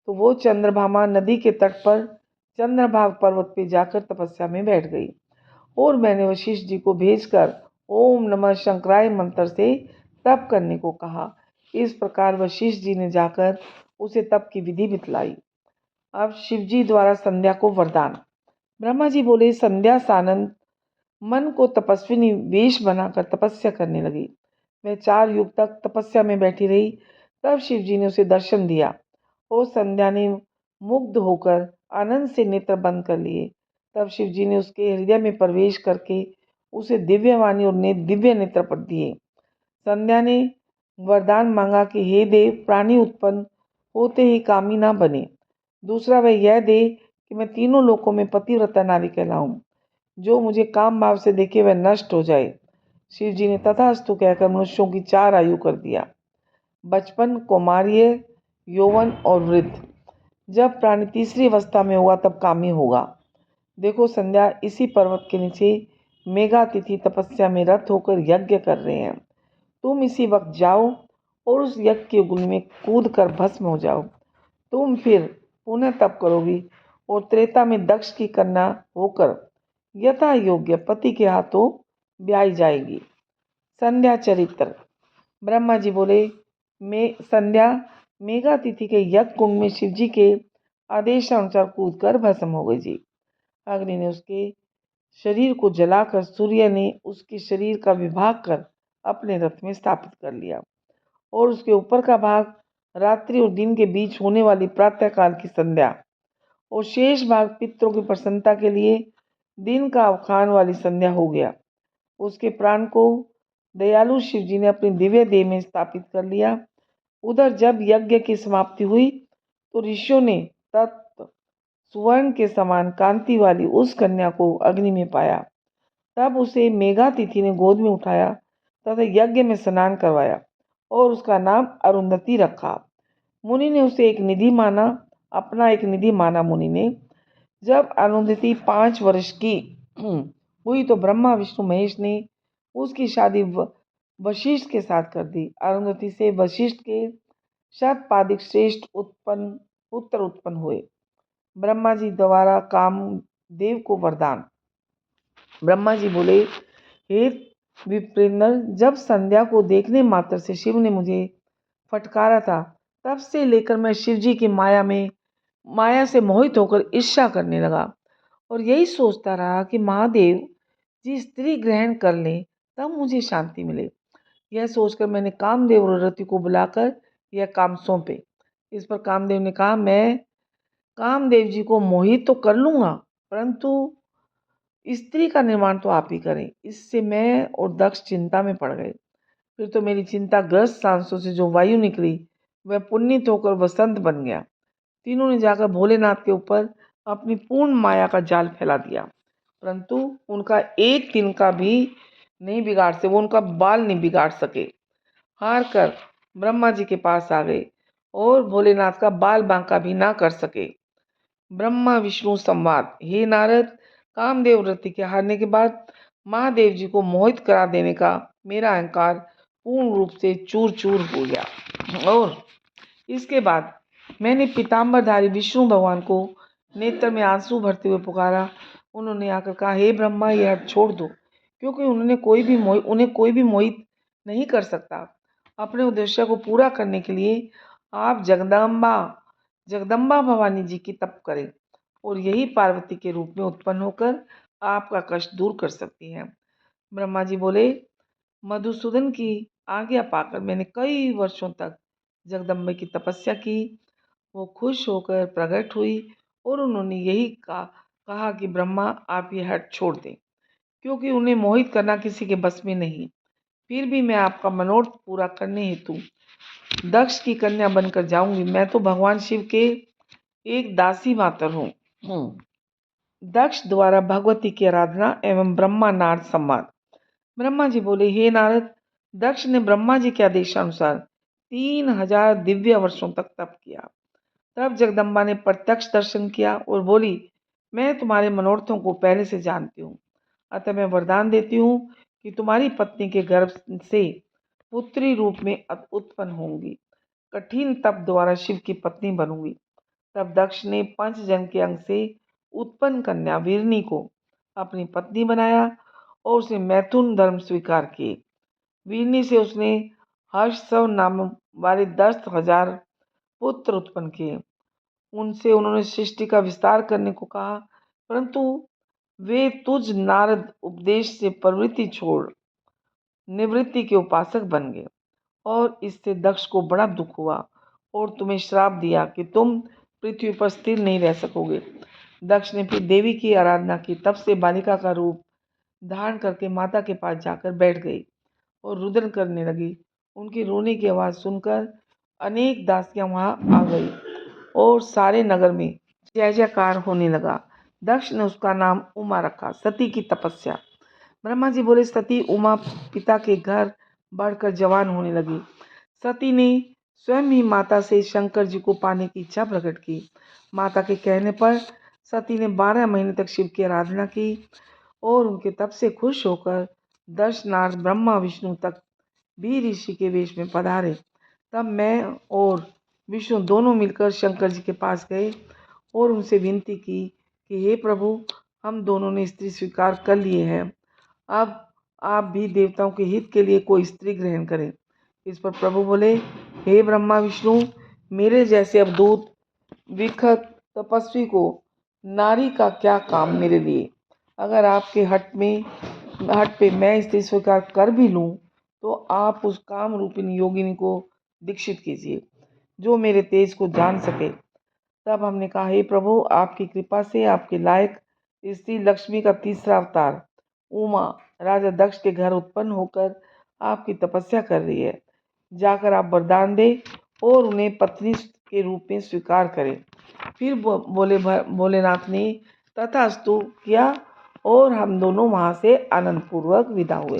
तो वो चंद्रभामा नदी के तट पर चंद्रभाग पर्वत पे जाकर तपस्या में बैठ गई और मैंने वशिष्ठ जी को भेजकर ओम नमः शंकराय मंत्र से तप करने को कहा। इस प्रकार वशिष्ठ जी ने जाकर उसे तप की विधि बतलाई। अब शिव जी द्वारा संध्या को वरदान। ब्रह्मा जी बोले, संध्या सानंद मन को तपस्विनी वेश बनाकर तपस्या करने लगी। वह 4 युग तक तपस्या में बैठी रही। तब शिव जी ने उसे दर्शन दिया और संध्या ने मुग्ध होकर आनंद से नेत्र बंद कर लिए। तब शिव जी ने उसके हृदय में प्रवेश करके उसे दिव्यवाणी और दिव्य नेत्र पर दिए। संध्या ने वरदान मांगा कि हे देव, प्राणी उत्पन्न होते ही कामी ना बने। दूसरा वह यह दे कि मैं तीनों लोकों में पतिव्रता नारी कहलाऊं। जो मुझे काम भाव से देखे वह नष्ट हो जाए। शिव जी ने तथास्तु कहकर मनुष्यों की 4 आयु कर दिया, बचपन, कौमार्य, यौवन और वृद्ध। जब प्राणी तीसरी अवस्था में होगा तब कामी होगा। देखो, संध्या इसी पर्वत के नीचे मेघातिथि तपस्या में रत होकर यज्ञ कर रहे हैं। तुम इसी वक्त जाओ और उस यज्ञ के अग्नि में कूद कर भस्म हो जाओ। तुम फिर पुनः तप करोगी और त्रेता में दक्ष की कन्या होकर यथा योग्य पति के हाथों ब्याही जाएगी। संध्या चरित्र। ब्रह्मा जी बोले, मैं संध्या मेघातिथि के यज्ञ कुंड में शिव जी के आदेशानुसार कूदकर भस्म हो गई जी। अग्नि ने उसके शरीर को जलाकर सूर्य ने उसके शरीर का विभाग कर अपने रथ में स्थापित कर लिया और उसके ऊपर का भाग रात्रि और दिन के बीच होने वाली प्रातःकाल की संध्या और शेष भाग पितरों की प्रसन्नता के लिए दिन का अवखान वाली संध्या हो गया। उसके प्राण को दयालु शिव जी ने अपनी दिव्य देह में स्थापित कर लिया। उधर जब यज्ञ की समाप्ति हुई तो ऋषियों ने तत्व सुवर्ण के समान कांति वाली उस कन्या को अग्नि में पाया। तब उसे मेघातिथि ने गोद में उठाया तथा यज्ञ में स्नान करवाया और उसका नाम अरुंधति रखा। मुनि ने उसे एक निधि माना, अपना एक निधि माना। मुनि ने जब अरुंधति 5 वर्ष की हुई तो ब्रह्मा विष्णु महेश ने उसकी शादी वशिष्ठ के साथ कर दी। अरुंधति से वशिष्ठ के शतपादिक श्रेष्ठ पुत्र उत्पन्न हुए। ब्रह्मा जी द्वारा कामदेव को वरदान। ब्रह्मा जी बोले, हे विप्रेंद्र, जब संध्या को देखने मात्र से शिव ने मुझे फटकारा था, तब से लेकर मैं शिव जी की माया से मोहित होकर ईर्ष्या करने लगा और यही सोचता रहा कि महादेव जी स्त्री ग्रहण कर लें तब मुझे शांति मिले। यह सोचकर मैंने कामदेव और रति को बुलाकर यह काम सौंपे। इस पर कामदेव ने कहा, मैं कामदेव जी को मोहित तो कर लूंगा, परंतु स्त्री का निर्माण तो आप ही करें। इससे मैं और दक्ष चिंता में पड़ गए। फिर तो मेरी चिंताग्रस्त सांसों से जो वायु निकली वह पुनीत होकर वसंत बन गया। तीनों ने जाकर भोलेनाथ के ऊपर अपनी पूर्ण माया का जाल फैला दिया, परंतु उनका एक दिन का भी नहीं बिगाड़ सके, वो उनका बाल नहीं बिगाड़ सके। हार कर ब्रह्मा जी के पास आ गए और भोलेनाथ का बाल बांका भी ना कर सके। ब्रह्मा विष्णु संवाद। हे नारद, कामदेव रति के हारने के बाद महादेव जी को मोहित करा देने का मेरा अहंकार पूर्ण रूप से चूर चूर हो गया और इसके बाद मैंने पीताम्बरधारी विष्णु भगवान को नेत्र में आंसू भरते हुए पुकारा। उन्होंने आकर कहा, हे ब्रह्मा, यह हट छोड़ दो, क्योंकि उन्हें कोई भी मोहित नहीं कर सकता। अपने उद्देश्य को पूरा करने के लिए आप जगदम्बा भवानी जी की तप करें और यही पार्वती के रूप में उत्पन्न होकर आपका कष्ट दूर कर सकती हैं। ब्रह्मा जी बोले, मधुसूदन की आज्ञा पाकर मैंने कई वर्षों तक जगदम्बे की तपस्या की। वो खुश होकर प्रकट हुई और उन्होंने यही कहा कि ब्रह्मा, आप ये हट छोड़ दें, क्योंकि उन्हें मोहित करना किसी के बस में नहीं। फिर भी मैं आपका मनोरथ पूरा करने हेतु दक्ष की कन्या बनकर जाऊंगी। मैं तो भगवान शिव के एक दासी मात्र हूँ। दक्ष द्वारा भगवती की आराधना एवं ब्रह्मा नारद संवाद। ब्रह्मा जी बोले, हे नारद, दक्ष ने ब्रह्मा जी के आदेशानुसार 3000 दिव्य वर्षों तक तप किया। तब जगदम्बा ने प्रत्यक्ष दर्शन किया और बोली, मैं तुम्हारे मनोरथों को पहले से जानती हूँ, अतः मैं वरदान देती हूँ कि तुम्हारी पत्नी के गर्भ से पुत्री रूप में उत्पन्न होंगी। कठिन तप द्वारा शिव की पत्नी बनूंगी। तब दक्ष ने पंचजन के अंग से उत्पन्न कन्या वीरनी को अपनी पत्नी बनाया और उसने मैथुन धर्म स्वीकार किए। वीरनी से उसने हर्षसव नाम वाले 10,000 पुत्र उत्पन्न किए। उनसे उन्होंने सृष्टि का विस्तार करने को कहा, परंतु वे तुझ नारद उपदेश से प्रवृत्ति छोड़ निवृत्ति के उपासक बन गए और इससे दक्ष को बड़ा दुख हुआ और तुम्हें श्राप दिया कि तुम पृथ्वी पर स्थिर नहीं रह सकोगे। दक्ष ने फिर देवी की आराधना की। तब से बालिका का रूप धारण करके माता के पास जाकर बैठ गई और रुदन करने लगी। उनकी रोने की आवाज़ सुनकर अनेक दासियां वहां आ गई और सारे नगर में जय जयकार होने लगा। दक्ष ने उसका नाम उमा रखा। सती की तपस्या। ब्रह्मा जी बोले, सती उमा पिता के घर बढ़कर जवान होने लगी। सती ने स्वयं ही माता से शंकर जी को पाने की इच्छा प्रकट की। माता के कहने पर सती ने 12 महीने तक शिव की आराधना की और उनके तप से खुश होकर दश नारद ब्रह्मा विष्णु तक भी ऋषि के वेश में पधारे। तब मैं और विष्णु दोनों मिलकर शंकर जी के पास गए और उनसे विनती की कि हे प्रभु, हम दोनों ने स्त्री स्वीकार कर लिए हैं, अब आप भी देवताओं के हित के लिए कोई स्त्री ग्रहण करें। इस पर प्रभु बोले, हे ब्रह्मा विष्णु, मेरे जैसे अवधूत विखत तपस्वी को नारी का क्या काम मेरे लिए। अगर आपके हट पे मैं स्त्री स्वीकार कर भी लूं तो आप उस काम रूपिणी योगिनी को दीक्षित कीजिए जो मेरे तेज को जान सके। तब हमने कहा, हे प्रभु, आपकी कृपा से आपके लायक स्त्री लक्ष्मी का तीसरा अवतार उमा राजा दक्ष के घर उत्पन्न होकर आपकी तपस्या कर रही है। जाकर आप वरदान दे और उन्हें पत्नी के रूप में स्वीकार करें। फिर भोलेनाथ ने तथास्तु किया और हम दोनों वहां से आनंद पूर्वक विदा हुए।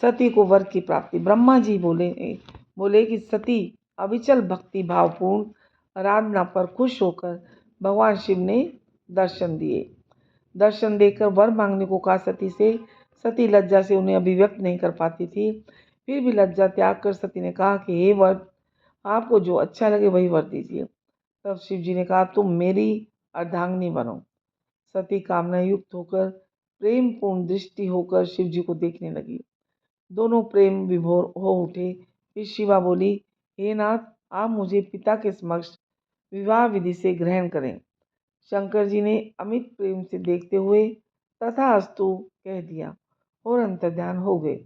सती को वर की प्राप्ति। ब्रह्मा जी बोले कि सती अविचल भक्ति भावपूर्ण आराधना पर खुश होकर भगवान शिव ने दर्शन दिए। दर्शन देकर वर मांगने को कहा सती से। सती लज्जा से उन्हें अभिव्यक्त नहीं कर पाती थी। फिर भी लज्जा त्याग कर सती ने कहा कि हे वर, आपको जो अच्छा लगे वही वर दीजिए। तब शिव जी ने कहा, तुम मेरी अर्धांगिनी बनो। सती कामना युक्त होकर प्रेम पूर्ण दृष्टि होकर शिव जी को देखने लगी। दोनों प्रेम विभोर हो उठे। फिर शिवा बोली, हे नाथ, आप मुझे पिता के समक्ष विवाह विधि से ग्रहण करें। शंकर जी ने अमित प्रेम से देखते हुए तथास्तु कह दिया और अंतर्ध्यान हो गए।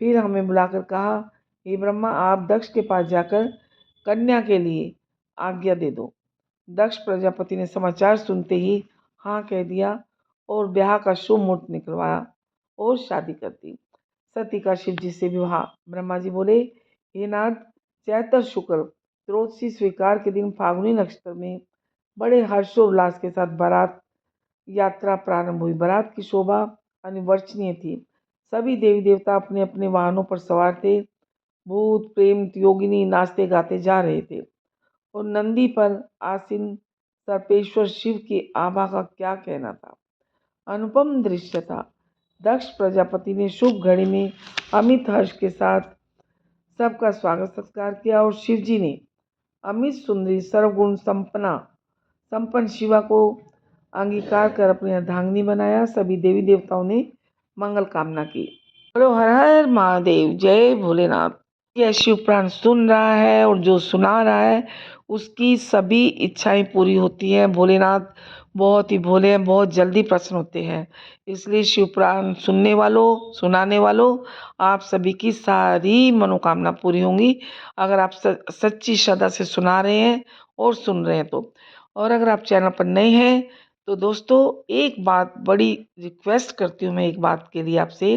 फिर हमें बुलाकर कहा, हे ब्रह्मा, आप दक्ष के पास जाकर कन्या के लिए आज्ञा दे दो। दक्ष प्रजापति ने समाचार सुनते ही हाँ कह दिया और ब्याह का शुभ मुहूर्त निकलवाया और शादी कर दी। सती का शिव जी से विवाह। ब्रह्मा जी बोले, हे नाथ, चैत्र शुक्ल त्रयोदशी स्वीकार के दिन फाल्गुनी नक्षत्र में बड़े हर्षोल्लास के साथ बारात यात्रा प्रारंभ हुई। बारात की शोभा अनिवर्चनीय थी। सभी देवी देवता अपने अपने वाहनों पर सवार थे। भूत प्रेम योगिनी नाचते गाते जा रहे थे और नंदी पर आसीन सर्पेश्वर शिव की आभा का क्या कहना था। अनुपम दृश्य था। दक्ष प्रजापति ने शुभ घड़ी में अमित हर्ष के साथ सबका स्वागत सत्कार किया और शिव जी ने अमित सुंदरी सर्वगुण संपन्न शिवा को अंगीकार कर अपनी अर्धांगिनी बनाया। सभी देवी देवताओं ने मंगल कामना की। बोलो हर हर महादेव, जय भोलेनाथ। यह शिव प्राण सुन रहा है और जो सुना रहा है उसकी सभी इच्छाएं पूरी होती हैं। भोलेनाथ बहुत ही भोले हैं, बहुत जल्दी प्रसन्न होते हैं। इसलिए शिव प्राण सुनने वालों, सुनाने वालों, आप सभी की सारी मनोकामना पूरी होंगी अगर आप सच्ची श्रद्धा से सुना रहे हैं और सुन रहे हैं तो। और अगर आप चैनल पर नए हैं तो दोस्तों, एक बात बड़ी रिक्वेस्ट करती हूँ मैं एक बात के लिए आपसे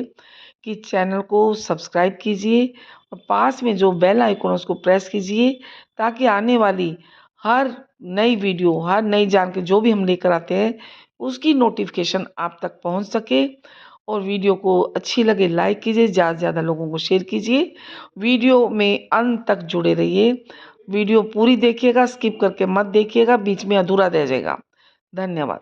कि चैनल को सब्सक्राइब कीजिए और पास में जो बेल आइकन है उसको प्रेस कीजिए ताकि आने वाली हर नई वीडियो, हर नई जानकारी जो भी हम लेकर आते हैं उसकी नोटिफिकेशन आप तक पहुंच सके। और वीडियो को अच्छी लगे लाइक कीजिए, ज़्यादा से ज़्यादा लोगों को शेयर कीजिए। वीडियो में अंत तक जुड़े रहिए। वीडियो पूरी देखिएगा, स्किप करके मत देखिएगा, बीच में अधूरा रह जाएगा। धन्यवाद।